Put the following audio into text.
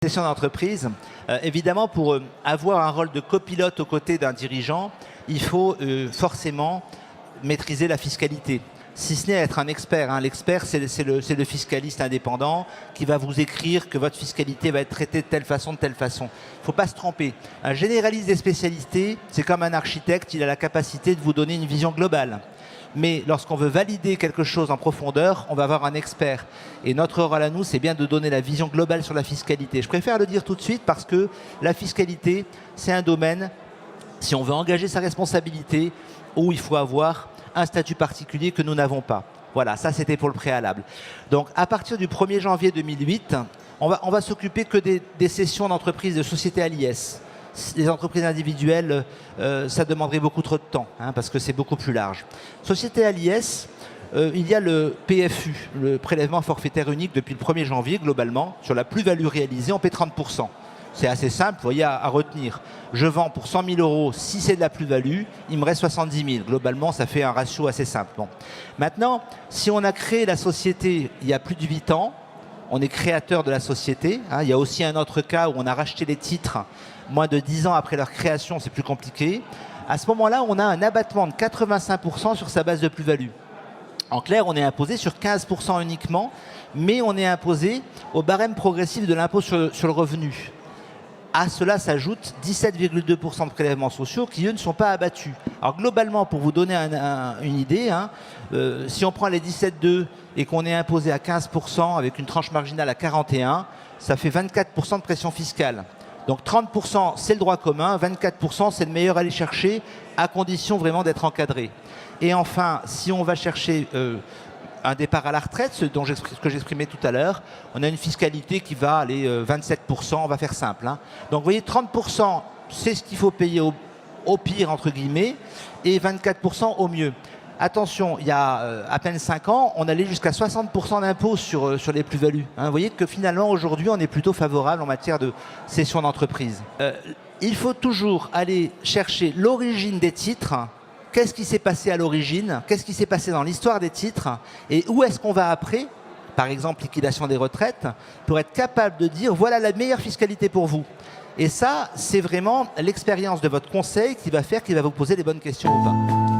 Gestion d'entreprise, évidemment, pour avoir un rôle de copilote aux côtés d'un dirigeant, il faut forcément maîtriser la fiscalité. Si ce n'est être un expert. Hein. L'expert, c'est le fiscaliste indépendant qui va vous écrire que votre fiscalité va être traitée de telle façon, de telle façon. Il ne faut pas se tromper. Un généraliste des spécialités, c'est comme un architecte, il a la capacité de vous donner une vision globale. Mais lorsqu'on veut valider quelque chose en profondeur, on va avoir un expert. Et notre rôle à nous, c'est bien de donner la vision globale sur la fiscalité. Je préfère le dire tout de suite parce que la fiscalité, c'est un domaine, si on veut engager sa responsabilité, où il faut avoir un statut particulier que nous n'avons pas. Voilà, ça c'était pour le préalable. Donc à partir du 1er janvier 2008, on va s'occuper que des cessions d'entreprises, de sociétés à l'IS. Les entreprises individuelles, ça demanderait beaucoup trop de temps, hein, parce que c'est beaucoup plus large. Société à l'IS, il y a le PFU, le prélèvement forfaitaire unique depuis le 1er janvier, globalement, sur la plus-value réalisée, on paie 30%. C'est assez simple, vous voyez, à retenir. Je vends pour 100 000 euros, si c'est de la plus-value, il me reste 70 000. Globalement, ça fait un ratio assez simple. Bon. Maintenant, si on a créé la société il y a plus de 8 ans, on est créateur de la société. Hein, il y a aussi un autre cas où on a racheté les titres moins de 10 ans après leur création, c'est plus compliqué. À ce moment-là, on a un abattement de 85% sur sa base de plus-value. En clair, on est imposé sur 15% uniquement, mais on est imposé au barème progressif de l'impôt sur le revenu. À cela s'ajoute 17,2% de prélèvements sociaux qui, eux, ne sont pas abattus. Alors globalement, pour vous donner une idée, hein, si on prend les 17,2 et qu'on est imposé à 15% avec une tranche marginale à 41, ça fait 24% de pression fiscale. Donc 30%, c'est le droit commun, 24%, c'est le meilleur à aller chercher, à condition vraiment d'être encadré. Et enfin, si on va chercher un départ à la retraite, ce que j'exprimais tout à l'heure, on a une fiscalité qui va aller 27%, on va faire simple. Hein. Donc vous voyez, 30%, c'est ce qu'il faut payer au pire, entre guillemets, et 24% au mieux. Attention, il y a à peine 5 ans, on allait jusqu'à 60% d'impôts sur les plus-values. Hein. Vous voyez que finalement, aujourd'hui, on est plutôt favorable en matière de cession d'entreprise. Il faut toujours aller chercher l'origine des titres. Qu'est-ce qui s'est passé à l'origine? Qu'est-ce qui s'est passé dans l'histoire des titres? Et où est-ce qu'on va après? Par exemple, liquidation des retraites, pour être capable de dire, voilà la meilleure fiscalité pour vous. Et ça, c'est vraiment l'expérience de votre conseil qui va faire qu'il va vous poser les bonnes questions ou pas.